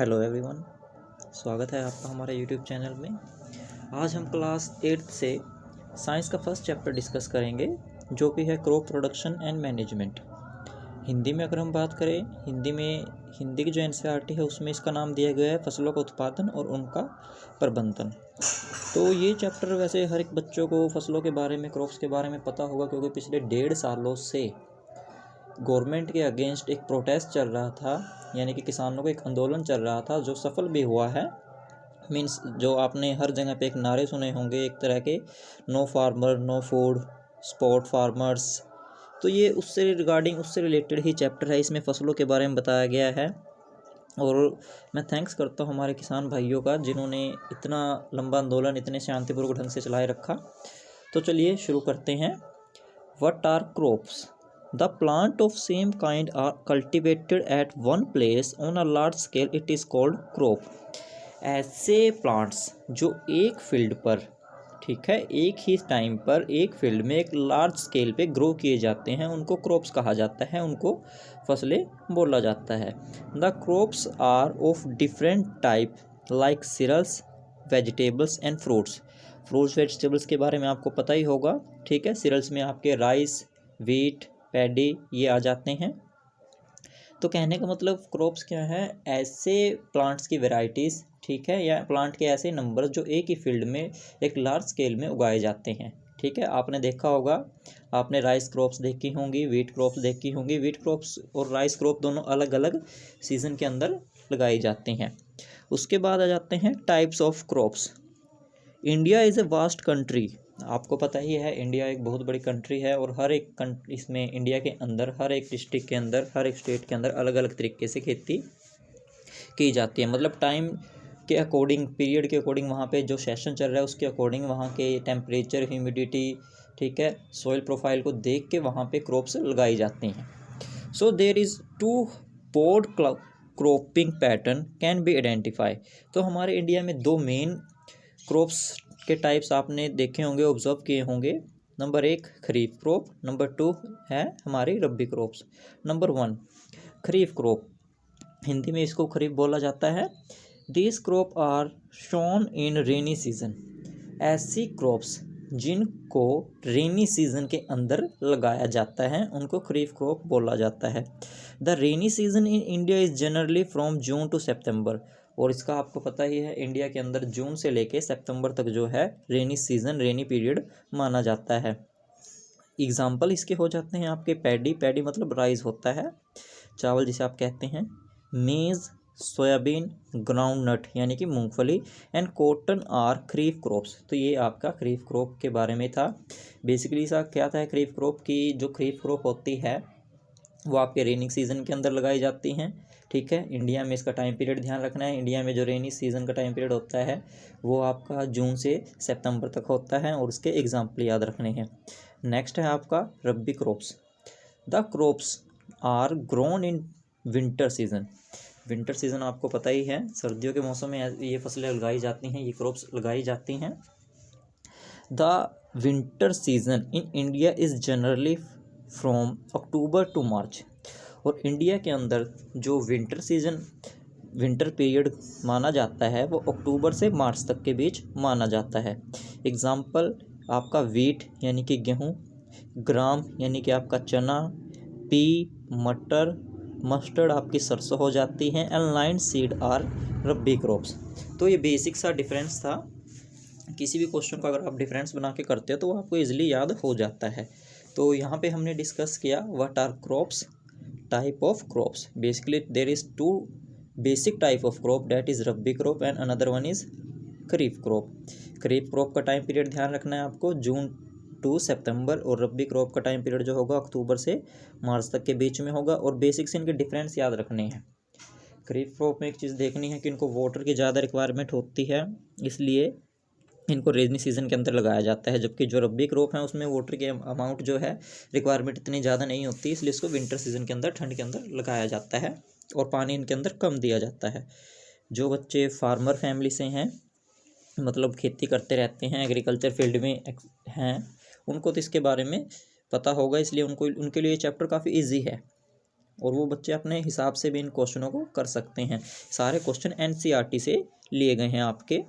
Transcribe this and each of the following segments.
Hello everyone, स्वागत है आपका हमारे यूट्यूब चैनल में। आज हम क्लास 8 से साइंस का फर्स्ट चैप्टर डिस्कस करेंगे, जो कि है crop production and management. Hindi में अगर हम बात करें, हिंदी की जो एनसीईआरटी है उसमें इसका नाम दिया गया है फसलों का उत्पादन और उनका प्रबंधन। तो ये चैप्टर वैसे हर एक बच्चों को फसलों के बारे में, क्रॉप्स के बारे में पता होगा, क्योंकि पिछले 1.5 सालों से गवर्नमेंट के अगेंस्ट एक प्रोटेस्ट चल रहा था, यानी कि किसानों का एक आंदोलन चल रहा था, जो सफल भी हुआ है। मीन्स जो आपने हर जगह पे एक नारे सुने होंगे एक तरह के, no farmer no food, support farmers. तो ये उससे रिलेटेड ही चैप्टर है। इसमें फसलों के बारे में बताया गया है और मैं थैंक्स करता हूँ हमारे किसान भाइयों का, जिन्होंने इतना लंबा आंदोलन इतने शांतिपूर्वक ढंग से चलाए रखा। तो चलिए शुरू करते हैं। What are crops? The plant of same kind are cultivated at one place on a large scale. It is called crop. ऐसे प्लांट्स जो एक फील्ड पर, ठीक है, एक ही टाइम पर एक फील्ड में एक लार्ज स्केल पे ग्रो किए जाते हैं, उनको क्रॉप्स कहा जाता है, उनको फसलें बोला जाता है। The crops are of different type like cereals, vegetables and fruits. Fruits vegetables के बारे में आपको पता ही होगा, ठीक है। सीरियल्स में आपके राइस, व्हीट, पैडी ये आ जाते हैं। तो कहने का मतलब क्रॉप्स क्या है? ऐसे प्लांट्स की वैरायटीज़, ठीक है, या प्लांट के ऐसे नंबर जो एक ही फील्ड में एक लार्ज स्केल में उगाए जाते हैं, ठीक है। आपने देखा होगा, आपने राइस क्रॉप्स देखी होंगी, व्हीट क्रॉप्स देखी होंगी। व्हीट क्रॉप्स और राइस क्रॉप दोनों अलग अलग सीजन के अंदर लगाई जाती हैं। उसके बाद आ जाते हैं types of crops. India is a vast country. आपको पता ही है, इंडिया एक बहुत बड़ी कंट्री है और हर एक इसमें इंडिया के अंदर हर एक डिस्ट्रिक्ट के अंदर, हर एक स्टेट के अंदर अलग अलग तरीके से खेती की जाती है। मतलब टाइम के अकॉर्डिंग, पीरियड के अकॉर्डिंग, वहाँ पे जो सेशन चल रहा है उसके अकॉर्डिंग, वहाँ के टेम्परेचर, ह्यूमिडिटी, ठीक है, सॉइल प्रोफाइल को देख के वहाँ पे क्रॉप्स लगाई जाती हैं। So there is two broad cropping pattern can be identify. तो हमारे इंडिया में दो मेन क्रॉप्स के टाइप्स आपने देखे होंगे, ऑब्जर्व किए होंगे। नंबर 1 खरीफ क्रॉप, नंबर 2 है हमारी rabi crops. Number 1 kharif crop, Hindi में इसको खरीफ बोला जाता है। This crop are sown in rainy season. ऐसी क्रॉप्स जिनको रेनी सीजन के अंदर लगाया जाता है उनको खरीफ क्रॉप बोला जाता है। The rainy season in India is generally from June to September. और इसका आपको पता ही है, इंडिया के अंदर जून से लेके सितंबर तक जो है रेनी सीजन, रेनी पीरियड माना जाता है। एग्जाम्पल इसके हो जाते हैं आपके पैडी, पैडी मतलब राइस होता है, चावल जिसे आप कहते हैं। मेज़, सोयाबीन, ग्राउंड नट यानी कि मूंगफली, and cotton are kharif crops. तो ये आपका खरीफ क्रॉप के बारे में था। बेसिकली इसका क्या था खरीफ क्रॉप की? जो खरीफ क्रॉप होती है वो आपके रेनिंग सीजन के अंदर लगाई जाती हैं, ठीक है। इंडिया में इसका टाइम पीरियड ध्यान रखना है। इंडिया में जो रेनी सीजन का टाइम पीरियड होता है वो आपका जून से सितंबर तक होता है, और उसके एग्जाम्पल याद रखने हैं। नेक्स्ट है आपका rabi crops. The crops are grown in winter season. Winter season आपको पता ही है, सर्दियों के मौसम में ये फसलें लगाई जाती हैं, ये क्रॉप्स लगाई जाती हैं। The winter season in India is generally from October to March. और इंडिया के अंदर जो विंटर पीरियड माना जाता है वो अक्टूबर से मार्च तक के बीच माना जाता है। एग्जाम्पल आपका वीट यानी कि गेहूँ, ग्राम यानी कि आपका चना, पी मटर, मस्टर्ड आपकी सरसों हो जाती है, and line seed are rabi crops. तो ये बेसिक सा डिफरेंस था। किसी भी क्वेश्चन को अगर आप डिफरेंस बना के करते हो तो वो आपको इजीली याद हो जाता है। तो यहाँ पे हमने डिस्कस किया what are crops, type of crops. Basically there is two basic type of crop, that is rabi crop and another one is kharif crop. Kharif crop का टाइम पीरियड ध्यान रखना है आपको, जून टू सितंबर, और रब्बी क्रॉप का टाइम पीरियड जो होगा अक्टूबर से मार्च तक के बीच में होगा। और बेसिक से इनके डिफरेंस याद रखने हैं। खरीफ क्रॉप में एक चीज़ देखनी है कि इनको वाटर की ज़्यादा रिक्वायरमेंट होती है, इसलिए इनको रेनी सीजन के अंदर लगाया जाता है। जबकि जो रब्बी क्रॉप है उसमें वाटर के अमाउंट जो है, रिक्वायरमेंट इतनी ज़्यादा नहीं होती, इसलिए इसको विंटर सीजन के अंदर, ठंड के अंदर लगाया जाता है और पानी इनके अंदर कम दिया जाता है। जो बच्चे फार्मर फैमिली से हैं, मतलब खेती करते रहते हैं, एग्रीकल्चर फील्ड में हैं, उनको तो इसके बारे में पता होगा, इसलिए उनके लिए चैप्टर काफ़ी ईजी है। और वो बच्चे अपने हिसाब से भी इन क्वेश्चनों को कर सकते हैं। सारे क्वेश्चन एनसीईआरटी से लिए गए हैं आपके।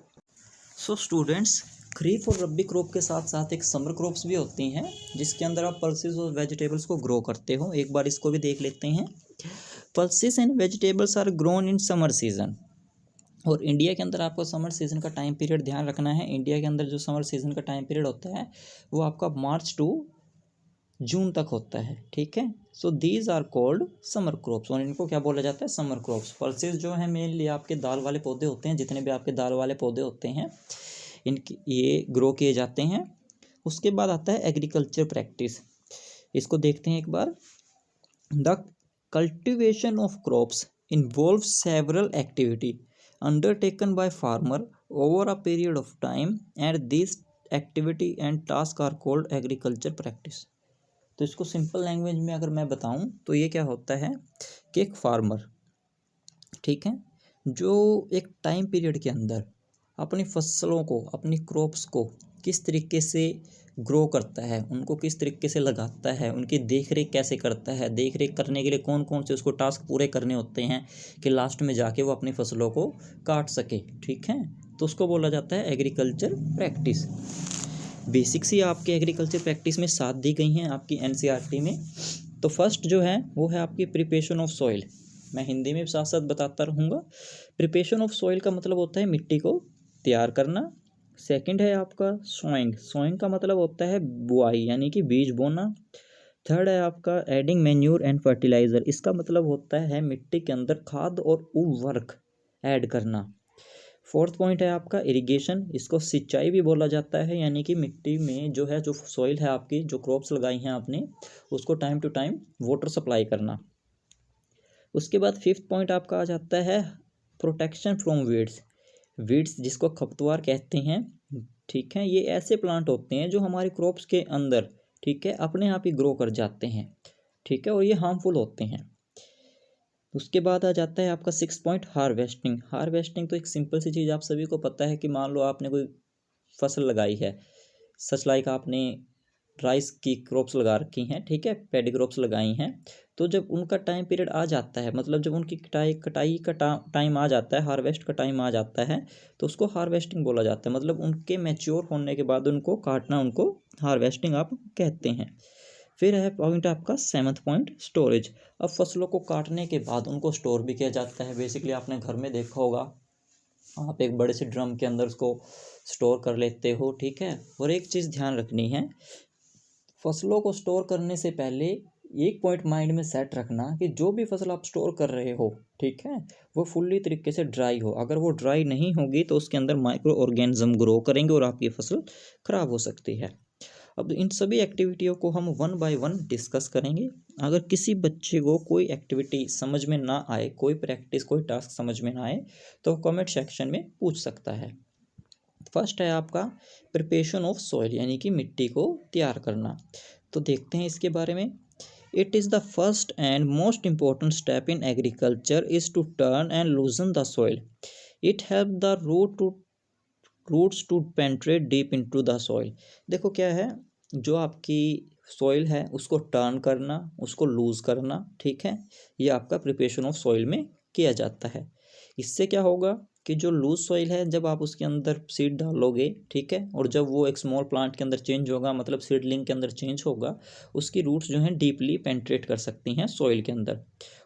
सो स्टूडेंट्स, खरीफ और रबी क्रॉप के साथ साथ एक समर क्रॉप्स भी होती हैं जिसके अंदर आप पल्सेस और वेजिटेबल्स को ग्रो करते हो। एक बार इसको भी देख लेते हैं। Pulses and vegetables are grown in summer season. और इंडिया के अंदर आपको समर सीजन का टाइम पीरियड ध्यान रखना है। इंडिया के अंदर जो समर सीजन का टाइम पीरियड होता है वो आपका मार्च टू जून तक होता है, ठीक है। So these are called summer crops, और इनको क्या बोला जाता है, समर क्रॉप्स। पल्सेस जो है मेनली आपके दाल वाले पौधे होते हैं, जितने भी आपके दाल वाले पौधे होते हैं इनकी ये ग्रो किए जाते हैं। उसके बाद आता है एग्रीकल्चर प्रैक्टिस। इसको देखते हैं एक बार। The cultivation of crops involve several activity undertaken by farmer over a period of time and this activity and task are called agriculture practice। तो इसको सिंपल लैंग्वेज में अगर मैं बताऊं तो ये क्या होता है कि एक फार्मर, ठीक है, जो एक टाइम पीरियड के अंदर अपनी फसलों को, अपनी क्रॉप्स को किस तरीके से ग्रो करता है, उनको किस तरीके से लगाता है, उनकी देख रेख कैसे करता है, देख रेख करने के लिए कौन कौन से उसको टास्क पूरे करने होते हैं कि लास्ट में जाके वो अपनी फसलों को काट सके, ठीक है। तो उसको बोला जाता है एग्रीकल्चर प्रैक्टिस। बेसिक्स ही आपके एग्रीकल्चर प्रैक्टिस में साथ दी गई हैं आपकी एनसीईआरटी में। तो फर्स्ट जो है वो है आपकी प्रिपरेशन ऑफ सॉइल। मैं हिंदी में साथ साथ बताता रहूँगा। प्रिपरेशन ऑफ सॉइल का मतलब होता है मिट्टी को तैयार करना। सेकंड है आपका सोइंग। सोइंग का मतलब होता है बुआई, यानी कि बीज बोना। थर्ड है आपका एडिंग मैन्यूर एंड फर्टिलाइज़र। इसका मतलब होता है मिट्टी के अंदर खाद और उर्वरक ऐड करना। फोर्थ पॉइंट है आपका इरिगेशन। इसको सिंचाई भी बोला जाता है, यानी कि मिट्टी में जो है, जो सॉइल है आपकी, जो क्रॉप्स लगाई हैं आपने, उसको time to time water supply करना। उसके बाद फिफ्थ पॉइंट आपका आ जाता है प्रोटेक्शन फ्रॉम वीड्स। वीड्स जिसको खरपतवार कहते हैं, ठीक है, ये ऐसे प्लांट होते हैं जो हमारी क्रॉप्स के अंदर, ठीक है, अपने आप ही ग्रो कर जाते हैं, ठीक है, और ये हार्मफुल होते हैं। उसके बाद आ जाता है आपका सिक्स पॉइंट हार्वेस्टिंग। हार्वेस्टिंग तो एक सिंपल सी चीज़, आप सभी को पता है कि मान लो आपने कोई फसल लगाई है, सच लाइक आपने राइस की क्रॉप्स लगा रखी हैं, ठीक है, पैडी क्रॉप्स लगाई हैं। तो जब उनका टाइम पीरियड आ जाता है, मतलब जब उनकी कटाई का टाइम आ जाता है, हार्वेस्ट का टाइम आ जाता है, तो उसको हार्वेस्टिंग बोला जाता है। मतलब उनके मैच्योर होने के बाद उनको काटना, उनको हार्वेस्टिंग आप कहते हैं। फिर है पॉइंट आपका सेवन्थ पॉइंट स्टोरेज। अब फसलों को काटने के बाद उनको स्टोर भी किया जाता है। बेसिकली आपने घर में देखा होगा, आप एक बड़े से ड्रम के अंदर उसको स्टोर कर लेते हो, ठीक है। और एक चीज़ ध्यान रखनी है, फसलों को स्टोर करने से पहले एक पॉइंट माइंड में सेट रखना कि जो भी फसल आप स्टोर कर रहे हो, ठीक है, वो फुल्ली तरीके से ड्राई हो। अगर वो ड्राई नहीं होगी तो उसके अंदर माइक्रो ऑर्गेनिज्म ग्रो करेंगे और आपकी फसल खराब हो सकती है। अब इन सभी एक्टिविटियों को हम वन बाय वन डिस्कस करेंगे। अगर किसी बच्चे को कोई एक्टिविटी समझ में ना आए, कोई प्रैक्टिस, कोई टास्क समझ में ना आए, तो कमेंट सेक्शन में पूछ सकता है। फर्स्ट है आपका प्रिपरेशन ऑफ सॉइल, यानी कि मिट्टी को तैयार करना। तो देखते हैं इसके बारे में। It is the first and most important step in agriculture is to turn and loosen the soil. It help the roots to penetrate deep into the soil. देखो क्या है, जो आपकी सॉइल है उसको टर्न करना, उसको लूज़ करना, ठीक है, ये आपका प्रिपरेशन ऑफ सॉइल में किया जाता है। इससे क्या होगा कि जो लूज सॉइल है, जब आप उसके अंदर सीड डालोगे, ठीक है, और जब वो एक स्मॉल प्लांट के अंदर चेंज होगा, मतलब सीडलिंग के अंदर चेंज होगा, उसकी रूट्स जो हैं डीपली पेंट्रेट कर सकती हैं सॉइल के अंदर,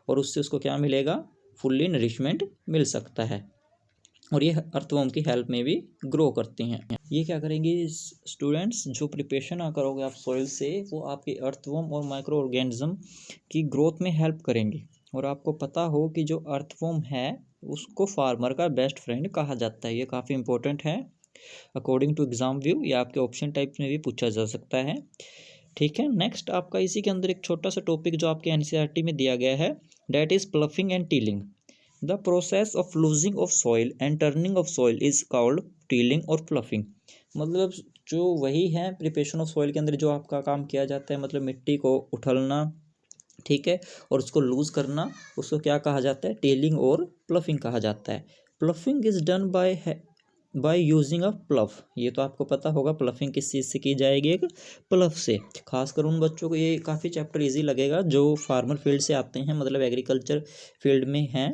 और उससे उसको क्या मिलेगा, फुल्ली नरिशमेंट मिल सकता है। और ये अर्थवर्म की हेल्प में भी ग्रो करती हैं। ये क्या करेंगी स्टूडेंट्स, जो प्रिपरेशन करोगे आप सॉइल से, वो आपके अर्थवर्म और माइक्रो ऑर्गेनिज्म की ग्रोथ में हेल्प करेंगी। और आपको पता हो कि जो अर्थवर्म है उसको फार्मर का बेस्ट फ्रेंड कहा जाता है। ये काफ़ी इंपॉर्टेंट है अकॉर्डिंग टू एग्जाम व्यू, या आपके ऑप्शन टाइप में भी पूछा जा सकता है, ठीक है। नेक्स्ट आपका इसी के अंदर एक छोटा सा टॉपिक जो आपके एनसीईआरटी में दिया गया है, that is ploughing and tilling. The process of losing of soil and turning of soil is called tilling और प्लफिंग। मतलब जो वही है प्रिपरेशन ऑफ सॉइल के अंदर जो आपका काम किया जाता है, मतलब मिट्टी को उठलना, ठीक है, और उसको लूज़ करना, उसको क्या कहा जाता है, टेलिंग और प्लफिंग कहा जाता है। Ploughing is done by by using a प्लफ। ये तो आपको पता होगा प्लफिंग किस चीज़ से की जाएगी, एक प्लफ से। खासकर उन बच्चों को ये काफ़ी चैप्टर इजी लगेगा जो फार्मर फील्ड से आते हैं, मतलब एग्रीकल्चर फील्ड में हैं,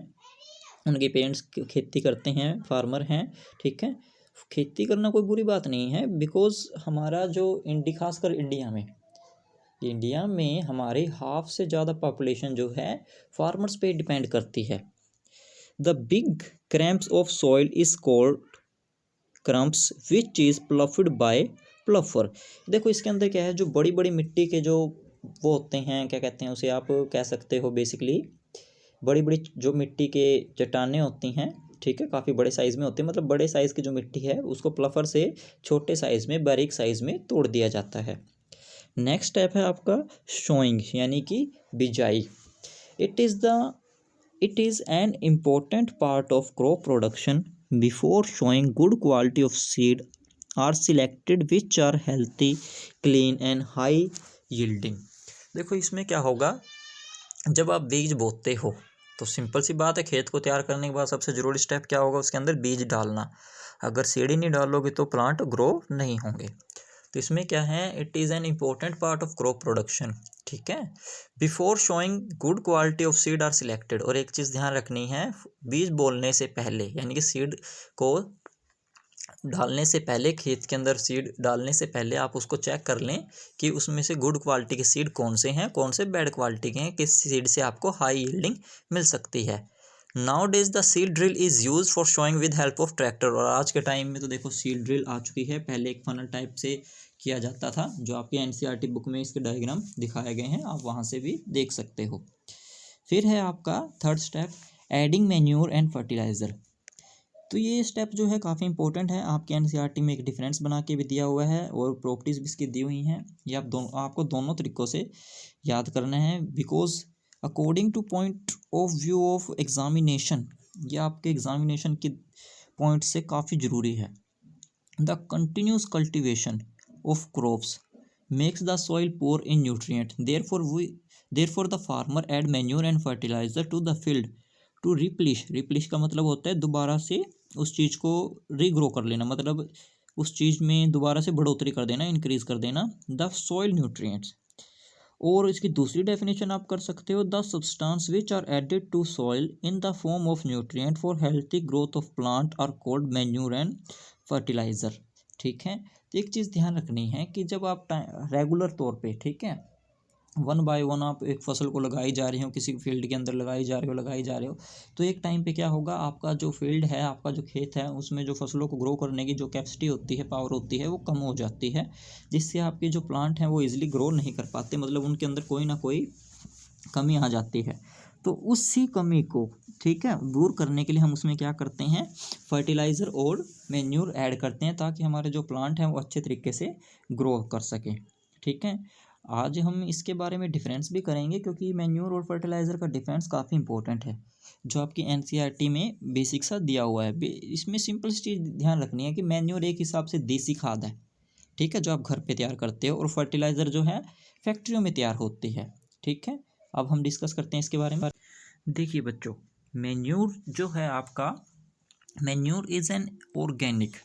उनके पेरेंट्स खेती करते हैं, फार्मर हैं, ठीक है। खेती करना कोई बुरी बात नहीं है, बिकॉज हमारा जो खासकर इंडिया में हमारे हाफ से ज़्यादा पॉपुलेशन जो है फार्मर्स पे डिपेंड करती है। The big clumps of soil is called crumbs which is ploughed by plougher. देखो इसके अंदर क्या है, जो बड़ी बड़ी मिट्टी के जो वो होते हैं, क्या कहते हैं उसे, आप कह सकते हो बेसिकली बड़ी बड़ी जो मिट्टी के चट्टानें होती हैं, ठीक है, काफ़ी बड़े साइज़ में होती है, मतलब बड़े साइज़ की जो मिट्टी है उसको प्लफर से छोटे साइज़ में, बारीक साइज़ में तोड़ दिया जाता है। नेक्स्ट स्टेप है आपका शोइंग, यानी कि बिजाई। It is an important part of crop production. Before sowing good quality of seed are selected which are healthy, clean and high yielding. देखो इसमें क्या होगा, जब आप बीज बोते हो तो सिंपल सी बात है, खेत को तैयार करने के बाद सबसे ज़रूरी स्टेप क्या होगा, उसके अंदर बीज डालना। अगर सीड ही नहीं डालोगे तो प्लांट ग्रो नहीं होंगे। तो इसमें क्या है, it is an important part of crop production, ठीक है। Before sowing good quality of seed are selected. और एक चीज़ ध्यान रखनी है, बीज बोलने से पहले, यानी कि सीड को डालने से पहले, खेत के अंदर सीड डालने से पहले आप उसको चेक कर लें कि उसमें से गुड क्वालिटी के सीड कौन से हैं, कौन से बैड क्वालिटी के हैं, किस सीड से आपको हाई यील्डिंग मिल सकती है। Now days the seed drill is use for showing with help of tractor. और आज के टाइम में तो देखो सीड ड्रिल आ चुकी है, पहले एक फनल टाइप से किया जाता था, जो आपके एनसीईआरटी बुक में इसके डायग्राम दिखाए गए हैं, आप वहाँ से भी देख सकते हो। फिर है आपका third step, adding manure and fertiliser. तो ये स्टेप जो है काफ़ी इंपॉर्टेंट है, आपके एनसीईआरटी में एक डिफरेंस बना के भी दिया हुआ है और प्रॉपर्टीज़ भी इसकी दी हुई हैं। ये आपको दोनों तरीक़ों से याद करना है, because according to point of view of examination, ये आपके एग्जामिनेशन की पॉइंट से काफ़ी ज़रूरी है। The continuous cultivation of crops makes the soil poor in nutrient, therefore the farmer add manure and fertiliser to the field to replenish का मतलब होता है दोबारा से उस चीज़ को रीग्रो कर लेना, मतलब उस चीज़ में दोबारा से बढ़ोतरी कर देना, इंक्रीज कर देना द सॉइल न्यूट्रिएंट्स। और इसकी दूसरी डेफिनेशन आप कर सकते हो, the substance which are added to soil in the form of nutrient for healthy growth of plant are called manure and fertilizer, ठीक है। तो एक चीज़ ध्यान रखनी है कि जब आप रेगुलर तौर पे, ठीक है, वन बाय वन आप एक फसल को लगाई जा रही हो, किसी फील्ड के अंदर लगाई जा रहे हो, तो एक टाइम पे क्या होगा, आपका जो फील्ड है, आपका जो खेत है, उसमें जो फसलों को ग्रो करने की जो कैपेसिटी होती है, पावर होती है, वो कम हो जाती है, जिससे आपके जो प्लांट हैं वो ईजिली ग्रो नहीं कर पाते, मतलब उनके अंदर कोई ना कोई कमी आ जाती है। तो उसी कमी को, ठीक है, दूर करने के लिए हम उसमें क्या करते हैं, फर्टिलाइज़र और मैन्योर ऐड करते हैं, ताकि हमारे जो प्लांट हैं वो अच्छे तरीके से ग्रो कर सकें, ठीक है। आज हम इसके बारे में डिफरेंस भी करेंगे, क्योंकि मैन्योर और फर्टिलाइज़र का डिफरेंस काफ़ी इंपॉर्टेंट है, जो आपकी एनसीईआरटी में बेसिक सा दिया हुआ है। इसमें सिंपल चीज़ ध्यान रखनी है कि मैन्योर एक हिसाब से देसी खाद है, ठीक है, जो आप घर पे तैयार करते हो, और फर्टिलाइज़र जो है फैक्ट्रियों में तैयार होती है, ठीक है। अब हम डिस्कस करते हैं इसके बारे में। देखिए बच्चों, मैन्योर जो है आपका, manure is an organic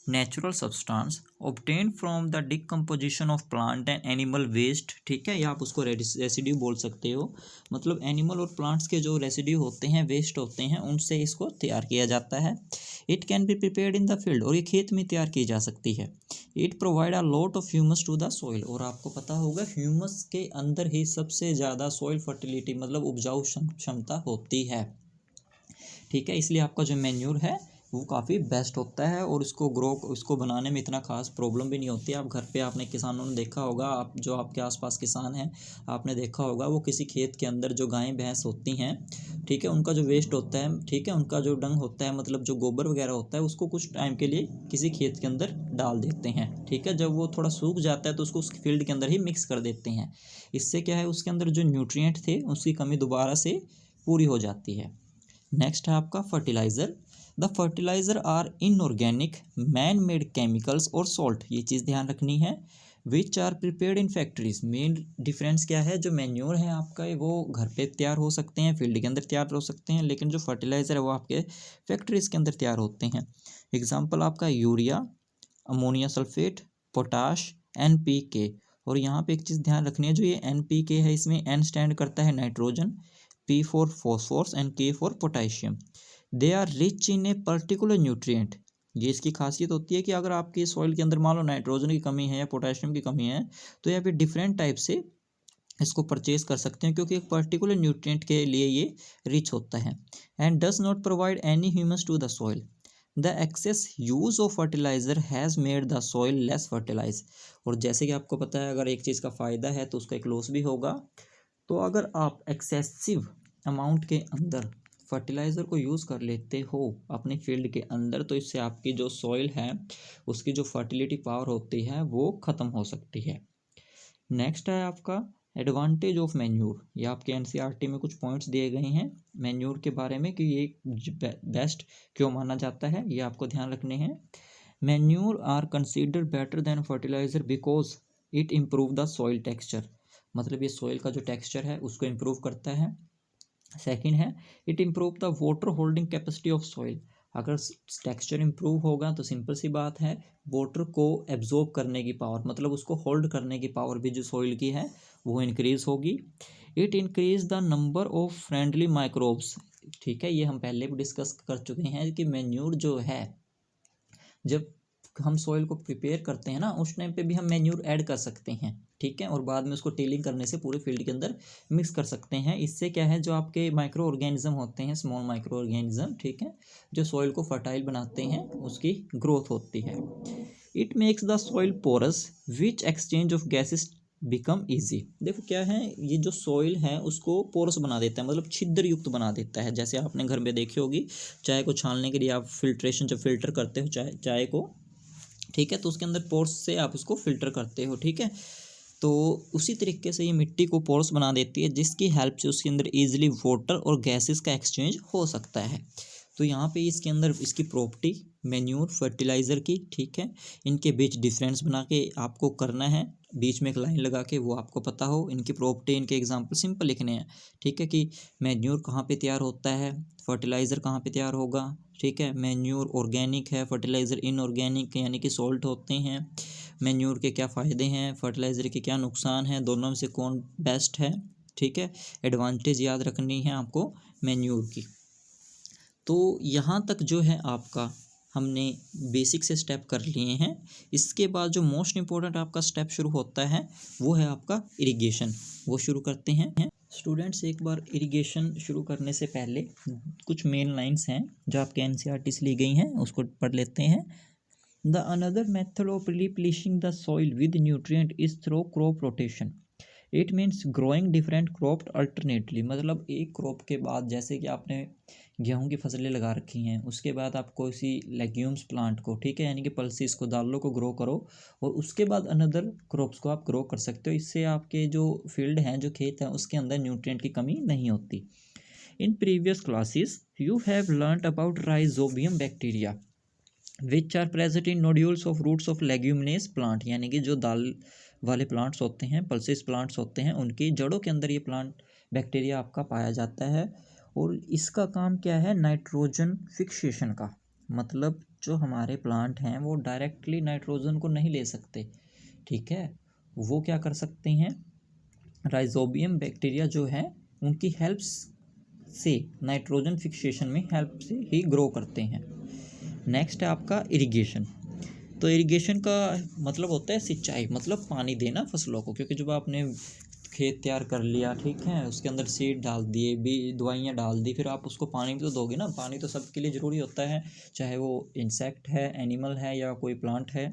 natural substance obtain from the decomposition of plant and animal waste, ठीक है, या आप उसको रेसिड्यू बोल सकते हो, मतलब एनिमल और प्लांट्स के जो रेसिड्यू होते हैं, वेस्ट होते हैं, उनसे इसको तैयार किया जाता है। It can be prepared in the field, और ये खेत में तैयार की जा सकती है। It provide a lot of humus to the soil, और आपको पता होगा ह्यूमस के अंदर ही सबसे ज़्यादा सॉइल फर्टिलिटी, मतलब उपजाऊ क्षमता होती है, ठीक है। इसलिए आपका जो मैन्योर है वो काफ़ी बेस्ट होता है, और इसको बनाने में इतना खास प्रॉब्लम भी नहीं होती है। आप घर पे, आपने किसानों ने देखा होगा, आप जो आपके आसपास किसान हैं, आपने देखा होगा, वो किसी खेत के अंदर जो गायें भैंस होती हैं, ठीक है, उनका जो वेस्ट होता है, ठीक है, उनका जो डंग होता है, मतलब जो गोबर वगैरह होता है, उसको कुछ टाइम के लिए किसी खेत के अंदर डाल देते हैं, ठीक है। जब वो थोड़ा सूख जाता है तो उसको उस फील्ड के अंदर ही मिक्स कर देते हैं। इससे क्या है, उसके अंदर जो न्यूट्रिएंट थे उसकी कमी दोबारा से पूरी हो जाती है। नेक्स्ट है आपका fertilizer. The fertilizer are inorganic man made chemicals और सॉल्ट, ये चीज़ ध्यान रखनी है। Which are prepared in factories. Main difference क्या है, जो मैन्योर है आपका वो घर पे तैयार हो सकते हैं, फील्ड के अंदर तैयार हो सकते हैं, लेकिन जो फर्टिलाइज़र है वो आपके फैक्ट्रीज के अंदर तैयार होते हैं। एग्जाम्पल आपका urea, ammonia sulphate, potash, NPK। और यहाँ पे एक चीज़ ध्यान रखनी है, जो ये NPK है इसमें N स्टैंड करता है nitrogen, P for phosphorus and K for potassium. They are rich in a particular nutrient. ये इसकी खासियत होती है कि अगर आपके सॉइल के अंदर मान लो नाइट्रोजन की कमी है या पोटेशियम की कमी है, तो यहाँ पे डिफरेंट टाइप से इसको परचेज कर सकते हैं, क्योंकि एक पर्टिकुलर न्यूट्रिएंट के लिए ये रिच होता है। And does not provide any humus to the soil. The excess use of fertilizer has made the soil less fertilize. और जैसे कि आपको पता है, अगर एक चीज़ का फ़ायदा है तो उसका एक लॉस भी होगा। तो अगर आप एक्सेसिव अमाउंट के अंदर फर्टिलाइज़र को यूज़ कर लेते हो अपने फील्ड के अंदर, तो इससे आपकी जो सॉइल है उसकी जो फर्टिलिटी पावर होती है वो ख़त्म हो सकती है। नेक्स्ट है आपका एडवांटेज ऑफ मैन्यूर। ये आपके NCERT में कुछ पॉइंट्स दिए गए हैं मैन्यूर के बारे में कि ये बेस्ट क्यों माना जाता है, ये आपको ध्यान रखने हैं। Manure are considered better than fertilizer because it improve the soil texture. मतलब ये सॉइल का जो टेक्सचर है उसको इम्प्रूव करता है। सेकंड है it improve the water holding capacity of soil. अगर टेक्सचर इम्प्रूव होगा तो सिंपल सी बात है, वाटर को एब्जॉर्ब करने की पावर, मतलब उसको होल्ड करने की पावर भी जो सॉइल की है वो इंक्रीज होगी। It increase the number of friendly microbes. ठीक है, ये हम पहले भी डिस्कस कर चुके हैं कि मैन्यूर जो है, जब हम सॉइल को प्रिपेयर करते हैं ना, उस टाइम पे भी हम मैन्यूर ऐड कर सकते हैं। ठीक है, और बाद में उसको टीलिंग करने से पूरे फील्ड के अंदर मिक्स कर सकते हैं। इससे क्या है, जो आपके माइक्रो ऑर्गेनिज्म होते हैं, स्मॉल माइक्रो ऑर्गेनिज्म, ठीक है, जो सॉइल को फर्टाइल बनाते हैं, उसकी ग्रोथ होती है। It makes the soil porous which exchange of gases become easy. देखो क्या है, ये जो सॉइल है उसको पोरस बना देता है, मतलब छिद्र युक्त बना देता है। जैसे आपने घर में देखी होगी, चाय को छानने के लिए आप फिल्ट्रेशन, जब फिल्टर करते हो चाय को, ठीक है, तो उसके अंदर पोर्स से आप उसको फिल्टर करते हो। ठीक है, तो उसी तरीके से ये मिट्टी को पोर्स बना देती है, जिसकी हेल्प से उसके अंदर ईजिली वाटर और गैसेस का एक्सचेंज हो सकता है। तो यहाँ पे इसके अंदर इसकी प्रॉपर्टी मैन्यूर फर्टिलाइज़र की, ठीक है, इनके बीच डिफरेंस बना के आपको करना है, बीच में एक लाइन लगा के, वो आपको पता हो। इनकी प्रॉपर्टी, इनके एग्जांपल सिंपल लिखने हैं। ठीक है, कि मैन्यूर कहाँ पे तैयार होता है, फर्टिलाइज़र कहाँ पे तैयार होगा। ठीक है, मैन्यूर ऑर्गेनिक है, फर्टिलाइज़र इनऑर्गेनिक यानी कि सॉल्ट होते हैं। मैन्यूर के क्या फ़ायदे हैं, फर्टिलाइज़र के क्या नुकसान हैं, दोनों में से कौन बेस्ट है। ठीक है, एडवांटेज याद रखनी है आपको मैन्यूर की। तो यहाँ तक जो है आपका हमने बेसिक से स्टेप कर लिए हैं। इसके बाद जो मोस्ट इम्पोर्टेंट आपका स्टेप शुरू होता है वो है आपका इरिगेशन। वो शुरू करते हैं स्टूडेंट्स। एक बार इरिगेशन शुरू करने से पहले कुछ मेन लाइंस हैं जो आपके NCERT से ली गई हैं, उसको पढ़ लेते हैं। The another method of replacing the soil with nutrient is through crop rotation. It means growing different crop alternately. मतलब एक क्रॉप के बाद, जैसे कि आपने गेहूं की फसलें लगा रखी हैं, उसके बाद आप कोई सी लेग्यूम्स प्लांट को, ठीक है, यानी कि पल्सिस को, दालों को ग्रो करो, और उसके बाद अनदर क्रॉप्स को आप ग्रो कर सकते हो। इससे आपके जो फील्ड हैं, जो खेत हैं, उसके अंदर न्यूट्रिएंट की कमी नहीं होती। In previous classes you have learned about rhizobium bacteria which are present in nodules of roots of leguminous plant. यानी कि जो दाल वाले प्लांट्स होते हैं, पल्सिस प्लांट्स होते हैं, उनकी जड़ों के अंदर ये प्लांट बैक्टीरिया आपका पाया जाता है। और इसका काम क्या है, नाइट्रोजन फिक्सेशन का। मतलब जो हमारे प्लांट हैं वो डायरेक्टली नाइट्रोजन को नहीं ले सकते, ठीक है, वो क्या कर सकते हैं, राइजोबियम बैक्टीरिया जो है उनकी हेल्प से, नाइट्रोजन फिक्सेशन में हेल्प से ही ग्रो करते हैं। नेक्स्ट है आपका इरिगेशन। तो इरिगेशन का मतलब होता है सिंचाई, मतलब पानी देना फसलों को। क्योंकि जब आपने खेत तैयार कर लिया, ठीक है, उसके अंदर सीड डाल दिए, भी दवाइयाँ डाल दी, फिर आप उसको पानी भी तो दोगे ना। पानी तो सबके लिए ज़रूरी होता है, चाहे वो इंसेक्ट है, एनिमल है, या कोई प्लांट है।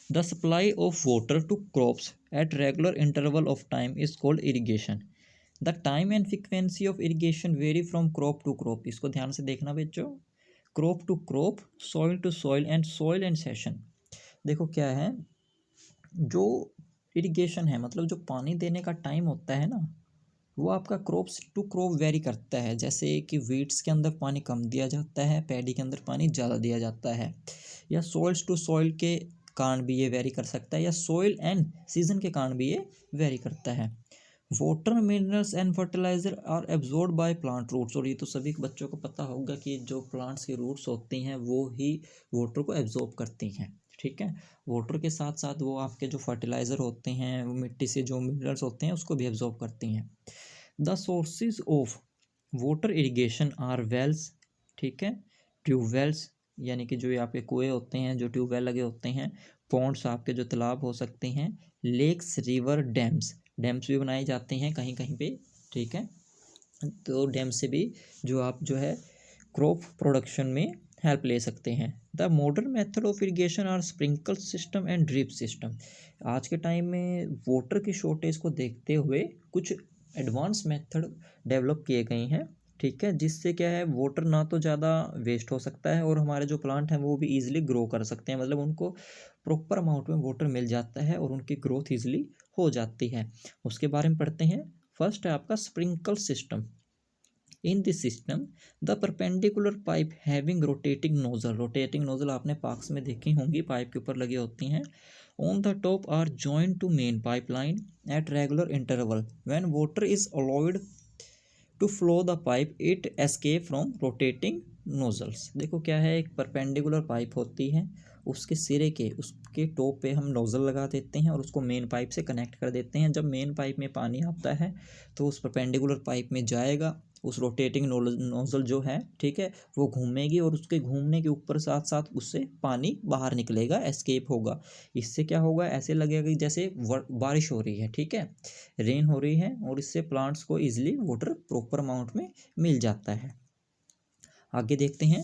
The supply of water to crops at regular interval of time is called irrigation. The time and frequency of irrigation vary from crop to crop. इसको ध्यान से देखना बच्चों, crop to crop, soil to soil and session. देखो क्या है, जो irrigation है, मतलब जो पानी देने का टाइम होता है ना, वो आपका क्रॉप्स टू क्रॉप वेरी करता है। जैसे कि वीट्स के अंदर पानी कम दिया जाता है, पैडी के अंदर पानी ज़्यादा दिया जाता है, या सॉइल्स टू सॉइल के कारण भी ये वेरी कर सकता है, या सॉइल एंड सीजन के कारण भी ये वेरी करता है। Water, minerals and fertilizer are absorb by plant roots, और ये तो सभी बच्चों को पता होगा कि जो प्लांट्स की रूट्स होती हैं वो ही वाटर को एब्जॉर्ब करती हैं, ठीक है। वाटर के साथ साथ वो आपके जो फर्टिलाइज़र होते हैं, वो मिट्टी से जो मिनरल्स होते हैं उसको भी एब्जॉर्ब करती हैं। The sources of water irrigation are wells, ठीक है, ट्यूबवेल्स, यानी कि जो ये आपके कुएँ होते हैं, जो ट्यूबवेल लगे होते हैं, पॉन्ड्स आपके जो तालाब हो सकते हैं, लेक्स, रिवर, डैम्स, डैम्स भी बनाए जाते हैं कहीं कहीं पे, ठीक है। तो डैम से भी जो आप जो है क्रॉप प्रोडक्शन में हेल्प ले सकते हैं। The modern method of irrigation are sprinkle system and drip system. आज के टाइम में वाटर की शॉर्टेज को देखते हुए कुछ एडवांस मेथड डेवलप किए गए हैं, ठीक है, जिससे क्या है वाटर ना तो ज़्यादा वेस्ट हो सकता है और हमारे जो प्लांट हैं वो भी ईजिली ग्रो कर सकते हैं, मतलब उनको प्रॉपर अमाउंट में वाटर मिल जाता है और उनकी ग्रोथ ईजिली हो जाती है। उसके बारे में पढ़ते हैं। फर्स्ट है आपका sprinkle system. In this system the perpendicular pipe having rotating nozzle, rotating nozzle आपने पार्क्स में देखी होंगी, पाइप के ऊपर लगी होती हैं, on the top are joint to main pipeline at regular interval, when water is allowed to flow the pipe it escape from rotating nozzles. देखो क्या है, एक परपेंडिकुलर पाइप होती है, उसके सिरे के उसके टॉप पे हम नोज़ल लगा देते हैं और उसको मेन पाइप से कनेक्ट कर देते हैं। जब मेन पाइप में पानी आता है तो उस परपेंडिकुलर पाइप में जाएगा, उस रोटेटिंग नोज़ल जो है, ठीक है, वो घूमेगी और उसके घूमने के ऊपर साथ साथ उससे पानी बाहर निकलेगा, एस्केप होगा। इससे क्या होगा, ऐसे लगेगा कि जैसे बारिश हो रही है, ठीक है, रेन हो रही है, और इससे प्लांट्स को ईजिली वाटर प्रॉपर अमाउंट में मिल जाता है। आगे देखते हैं।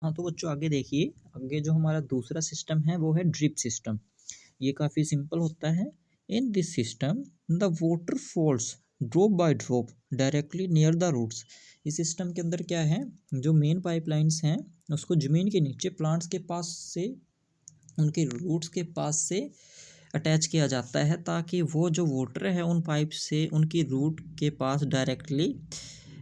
हाँ तो बच्चों आगे देखिए, आगे जो हमारा दूसरा सिस्टम है वो है ड्रिप सिस्टम। ये काफ़ी सिंपल होता है। In this system the water falls drop by drop directly near the roots. इस सिस्टम के अंदर क्या है, जो मेन पाइपलाइंस हैं उसको ज़मीन के नीचे प्लांट्स के पास से, उनके रूट्स के पास से अटैच किया जाता है, ताकि वो जो वाटर है उन पाइप से उनकी रूट के पास डायरेक्टली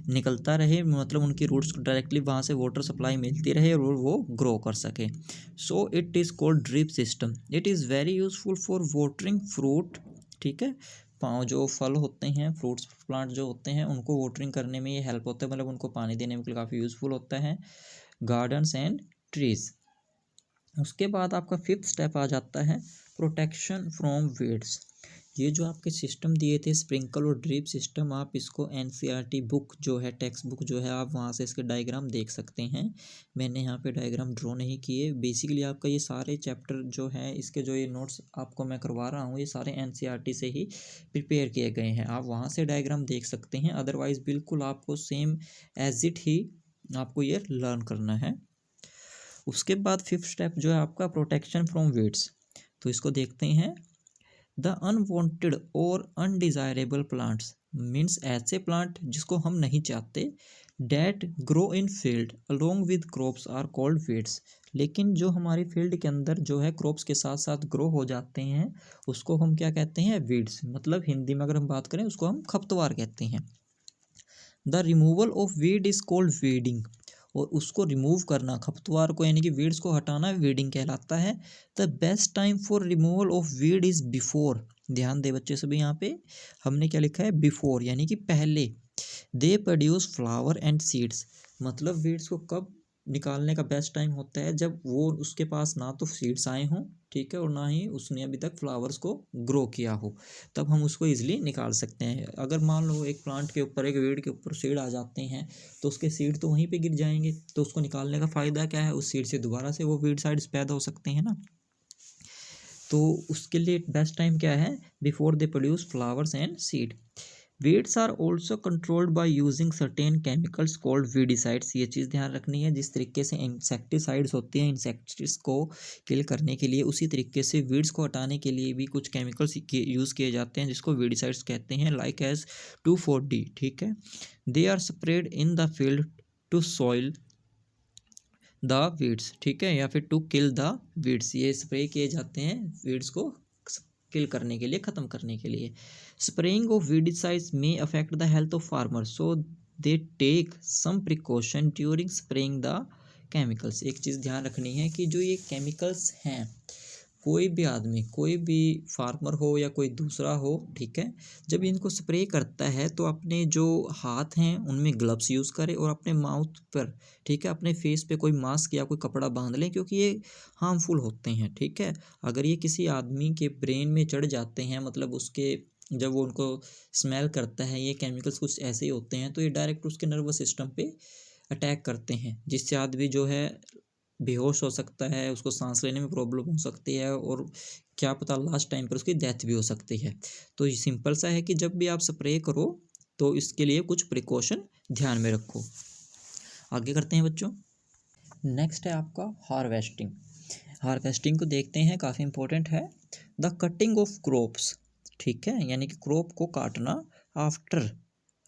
निकलता रहे, मतलब उनकी रूट्स को डायरेक्टली वहाँ से वाटर सप्लाई मिलती रहे और वो ग्रो कर सके। So it is called drip system. It is very useful for watering fruit, ठीक है, जो फल होते हैं, फ्रूट्स प्लांट जो होते हैं उनको वाटरिंग करने में ये हेल्प होता है, मतलब उनको पानी देने में काफ़ी यूज़फुल होता है। Gardens and trees. उसके बाद आपका फिफ्थ स्टेप आ जाता है प्रोटेक्शन फ्रॉम वीड्स। ये जो आपके सिस्टम दिए थे स्प्रिंकल और ड्रिप सिस्टम, आप इसको एनसीईआरटी बुक जो है, टेक्स्ट बुक जो है, आप वहाँ से इसके डायग्राम देख सकते हैं। मैंने यहाँ पे डायग्राम ड्रॉ नहीं किए। बेसिकली आपका ये सारे चैप्टर जो है, इसके जो ये नोट्स आपको मैं करवा रहा हूँ, ये सारे एनसीईआरटी से ही प्रिपेयर किए गए हैं। आप वहाँ से डायग्राम देख सकते हैं, अदरवाइज़ बिल्कुल आपको सेम एज इट ही आपको ये लर्न करना है। उसके बाद फिफ्थ स्टेप जो है आपका प्रोटेक्शन फ्रॉम वीड्स। तो इसको देखते हैं। द अनवांटेड और अनडिज़ायरेबल प्लांट्स मीन्स ऐसे प्लांट जिसको हम नहीं चाहते, that grow in field along with crops are called weeds. लेकिन जो हमारी फील्ड के अंदर जो है क्रॉप्स के साथ साथ ग्रो हो जाते हैं, उसको हम क्या कहते हैं, वीड्स। मतलब हिंदी में अगर हम बात करें उसको हम खरपतवार कहते हैं। The removal of weed is called weeding, और उसको रिमूव करना, खरपतवार को यानी कि वीड्स को हटाना, वीडिंग कहलाता है। The best time for removal of weed is before. ध्यान दे बच्चे सभी, यहाँ पे हमने क्या लिखा है, बिफोर, यानी कि पहले। They produce flower and seeds, मतलब वीड्स को कब निकालने का बेस्ट टाइम होता है, जब वो उसके पास ना तो सीड्स आए हों, ठीक है, और ना ही उसने अभी तक फ्लावर्स को ग्रो किया हो, तब हम उसको ईजिली निकाल सकते हैं। अगर मान लो एक प्लांट के ऊपर, एक वीड के ऊपर सीड आ जाते हैं, तो उसके सीड तो वहीं पे गिर जाएंगे, तो उसको निकालने का फ़ायदा क्या है, उस सीड से दोबारा से वो वीड साइड्स पैदा हो सकते हैं ना। तो उसके लिए बेस्ट टाइम क्या है, before they produce flowers and seed. Weeds are also controlled by using certain chemicals called weedicides. ये चीज़ ध्यान रखनी है, जिस तरीके से इंसेक्टिसाइड्स होती हैं इंसेक्ट्स को किल करने के लिए, उसी तरीके से वीड्स को हटाने के लिए भी कुछ केमिकल्स यूज़ किए जाते हैं, जिसको वीडिसाइड्स कहते हैं, लाइक एज 2,4-D, ठीक है। They are spread in the field to soil the weeds, ठीक है, या फिर टू किल द वीड्स। ये स्प्रे किए जाते हैं वीड्स को किल करने के लिए, ख़त्म करने के लिए। Spraying of weedicides may affect the health of farmer, so they take some precaution during spraying the chemicals. एक चीज़ ध्यान रखनी है कि जो ये केमिकल्स हैं कोई भी आदमी, कोई भी फार्मर हो या कोई दूसरा हो, ठीक है, जब इनको स्प्रे करता है तो अपने जो हाथ हैं उनमें ग्लव्स यूज़ करें और अपने माउथ पर, ठीक है, अपने फेस पे कोई मास्क या कोई कपड़ा बांध लें, क्योंकि ये हार्मफुल होते हैं, ठीक है। अगर ये किसी आदमी के ब्रेन में चढ़ जाते हैं, मतलब उसके जब वो उनको स्मेल करता है, ये केमिकल्स कुछ ऐसे ही होते हैं, तो ये डायरेक्ट उसके नर्वस सिस्टम पे अटैक करते हैं, जिससे आदमी जो है बेहोश हो सकता है, उसको सांस लेने में प्रॉब्लम हो सकती है और क्या पता लास्ट टाइम पर उसकी डेथ भी हो सकती है। तो ये सिंपल सा है कि जब भी आप स्प्रे करो तो इसके लिए कुछ प्रिकॉशन ध्यान में रखो। आगे करते हैं बच्चों। नेक्स्ट है आपका हार्वेस्टिंग। हार्वेस्टिंग को देखते हैं, काफ़ी इंपॉर्टेंट है। द कटिंग ऑफ क्रॉप्स, ठीक है, यानी कि क्रॉप को काटना। आफ्टर,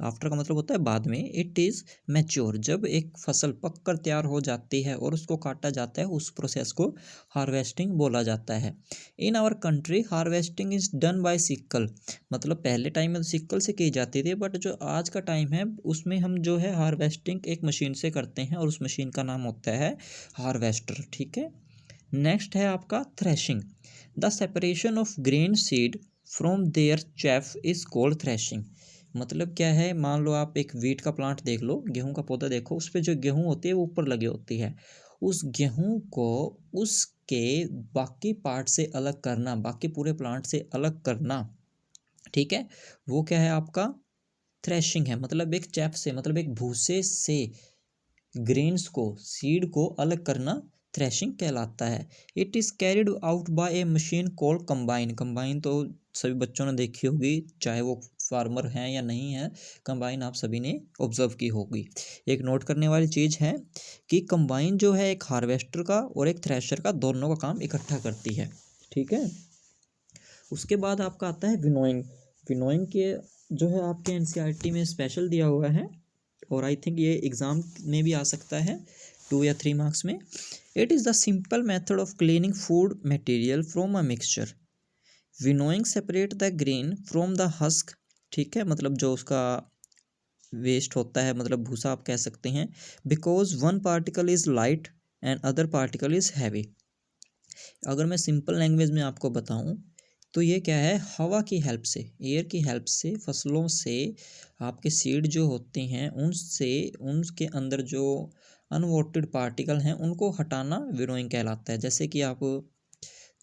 आफ्टर का मतलब होता है बाद में। इट इज़ मैच्योर, जब एक फसल पक कर तैयार हो जाती है और उसको काटा जाता है, उस प्रोसेस को हार्वेस्टिंग बोला जाता है। In our country harvesting is done by sickle, मतलब पहले टाइम में तो सिक्कल से की जाती थी, बट जो आज का टाइम है उसमें हम जो है हार्वेस्टिंग एक मशीन से करते हैं और उस मशीन का नाम होता है हार्वेस्टर, ठीक है। नेक्स्ट है आपका threshing. The separation of grain seed from their chaff is called threshing. मतलब क्या है, मान लो आप एक वीट का प्लांट देख लो, गेहूं का पौधा देखो, उस पर जो गेहूं होती है वो ऊपर लगी होती है। उस गेहूं को उसके बाकी पार्ट से अलग करना, बाकी पूरे प्लांट से अलग करना, ठीक है, वो क्या है आपका थ्रेशिंग है। मतलब एक चैफ से, मतलब एक भूसे से ग्रेन्स को, सीड को अलग करना थ्रेशिंग कहलाता है। It is carried out by A machine called combine. Combine तो सभी बच्चों ने देखी होगी, चाहे वो फार्मर हैं या नहीं है, कंबाइन आप सभी ने ऑब्जर्व की होगी। एक नोट करने वाली चीज़ है कि कंबाइन जो है एक हार्वेस्टर का और एक थ्रेशर का, दोनों का काम इकट्ठा करती है, ठीक है। उसके बाद आपका आता है विनोइंग। विनोइंग के जो है आपके एनसीईआरटी में स्पेशल दिया हुआ है और आई थिंक ये एग्ज़ाम में भी आ सकता है 2 या 3 मार्क्स में। It is the simple method of cleaning food material from a mixture. Winnowing separate the grain from the husk, ठीक है, मतलब जो उसका वेस्ट होता है, मतलब भूसा आप कह सकते हैं। Because one particle is light and other particle is heavy. अगर मैं सिंपल लैंग्वेज में आपको बताऊं तो ये क्या है, हवा की हेल्प से, एयर की हेल्प से फसलों से आपके सीड जो होते हैं उनसे, उनके अंदर जो अनवांटेड पार्टिकल हैं उनको हटाना विनोइंग कहलाता है। जैसे कि आप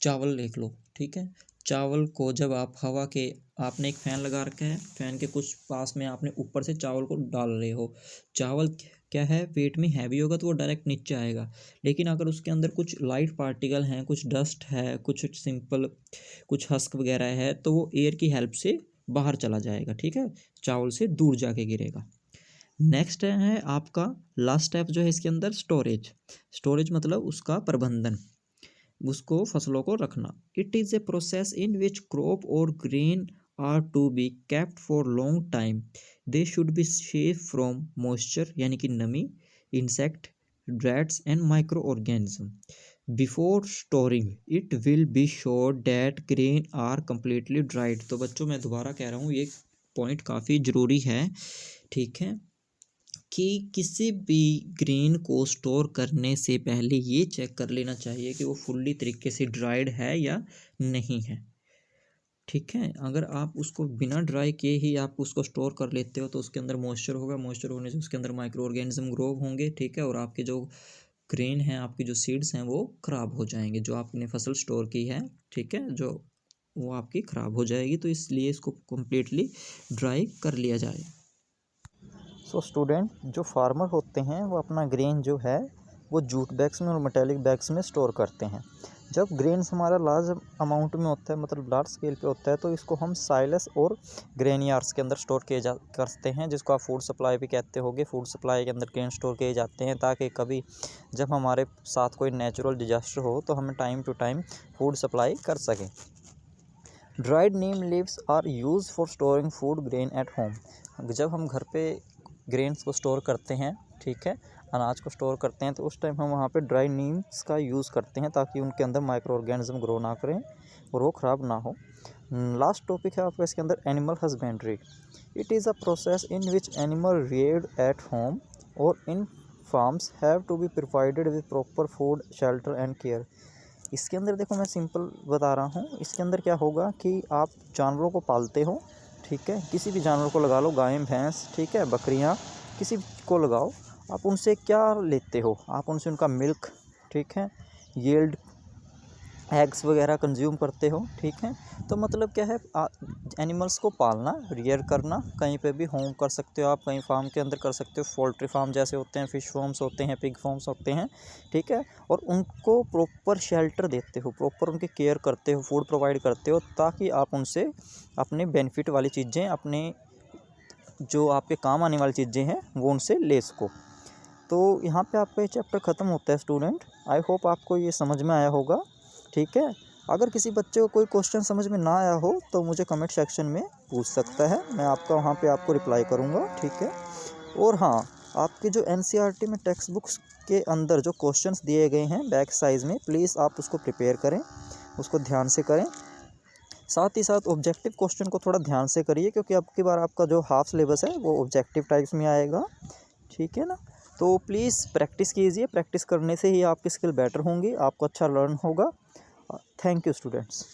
चावल देख लो, ठीक है, चावल को जब आप हवा के, आपने एक फ़ैन लगा रखा है, फ़ैन के कुछ पास में आपने ऊपर से चावल को डाल रहे हो, चावल क्या है वेट में हैवी होगा तो वो डायरेक्ट नीचे आएगा। लेकिन अगर उसके अंदर कुछ लाइट पार्टिकल हैं, कुछ डस्ट है, कुछ सिंपल कुछ हस्क वगैरह है, तो वो एयर की हेल्प से बाहर चला जाएगा, ठीक है, चावल से दूर जाके गिरेगा। नेक्स्ट है आपका लास्ट स्टेप जो है इसके अंदर, स्टोरेज। स्टोरेज मतलब उसका प्रबंधन, उसको फसलों को रखना। It is a process in which crop और grain are to be kept for long time. They should be safe from moisture, यानी कि नमी, insect, rats and micro organism. Before storing it will be sure that grain are completely dried. तो बच्चों मैं दोबारा कह रहा हूँ, ये पॉइंट काफ़ी ज़रूरी है, ठीक है, कि किसी भी ग्रेन को स्टोर करने से पहले ये चेक कर लेना चाहिए कि वो फुल्ली तरीके से ड्राइड है या नहीं है, ठीक है। अगर आप उसको बिना ड्राई किए ही आप उसको स्टोर कर लेते हो तो उसके अंदर मॉइस्चर होगा, मॉइस्चर होने से उसके अंदर माइक्रो ऑर्गेनिज्म ग्रो होंगे, ठीक है, और आपके जो ग्रेन हैं, आपकी जो सीड्स हैं वो ख़राब हो जाएंगे, जो आपने फसल स्टोर की है, ठीक है, जो वो आपकी ख़राब हो जाएगी। तो इसलिए इसको कम्प्लीटली ड्राई कर लिया जाए। सो स्टूडेंट, जो फार्मर होते हैं वो अपना ग्रेन जो है वो जूट बैग्स में और मेटेलिक बैग्स में स्टोर करते हैं। जब ग्रेन्स हमारा लार्ज अमाउंट में होता है, मतलब लार्ज स्केल पे होता है, तो इसको हम साइलस और ग्रेन यार्ड्स के अंदर स्टोर किए जा करते हैं, जिसको आप फूड सप्लाई भी कहते होगे। फूड सप्लाई के अंदर ग्रेन स्टोर किए जाते हैं ताकि कभी जब हमारे साथ कोई नेचुरल डिजास्टर हो तो हमें time to time food supply कर सकें। Dried neem leaves are use for storing food grain at home. जब हम घर पे ग्रेन्स को स्टोर करते हैं, ठीक है, अनाज को स्टोर करते हैं, तो उस टाइम हम वहाँ पे ड्राई नीम्स का यूज़ करते हैं ताकि उनके अंदर माइक्रो ऑर्गेनिज्म ग्रो ना करें और वो ख़राब ना हो। लास्ट टॉपिक है आपका इसके अंदर, animal husbandry. It is a process in which animal reared at home और in farms have to be provided with proper food, shelter and care. इसके अंदर देखो मैं सिंपल बता रहा हूँ। इसके अंदर क्या होगा कि आप जानवरों को पालते हो, ठीक है, किसी भी जानवर को लगा लो, गाय भैंस, ठीक है, बकरियाँ, किसी को लगाओ। आप उनसे क्या लेते हो? आप उनसे उनका मिल्क, ठीक है, यील्ड, एग्स वगैरह कंज्यूम करते हो, ठीक है। तो मतलब क्या है, एनिमल्स को पालना, रियर करना, कहीं पे भी होम कर सकते हो आप, कहीं फार्म के अंदर कर सकते हो, पोल्ट्री फार्म जैसे होते हैं, फिश फार्म्स होते हैं, पिग फार्म्स होते हैं, ठीक है। और उनको प्रॉपर शेल्टर देते हो, प्रॉपर उनकी केयर करते हो, फूड प्रोवाइड करते हो, ताकि आप उनसे अपने बेनिफिट वाली चीज़ें, अपने जो आपके काम आने वाली चीज़ें हैं वो उनसे ले सको। तो यहाँ पे आपका ये चैप्टर ख़त्म होता है स्टूडेंट। आई होप आपको ये समझ में आया होगा, ठीक है। अगर किसी बच्चे को कोई क्वेश्चन समझ में ना आया हो तो मुझे कमेंट सेक्शन में पूछ सकता है, मैं आपका वहाँ पे आपको रिप्लाई करूँगा, ठीक है। और हाँ, आपके जो NCERT में टेक्स्ट बुक्स के अंदर जो क्वेश्चंस दिए गए हैं बैक साइज़ में, प्लीज़ आप उसको प्रिपेयर करें, उसको ध्यान से करें। साथ ही साथ ऑब्जेक्टिव क्वेश्चन को थोड़ा ध्यान से करिए, क्योंकि अब की बार आपका जो हाफ सिलेबस है वो ऑब्जेक्टिव टाइप्स में आएगा, ठीक है ना। तो प्लीज़ प्रैक्टिस कीजिए, प्रैक्टिस करने से ही आपकी स्किल बेटर होंगी, आपको अच्छा लर्न होगा। Thank you students.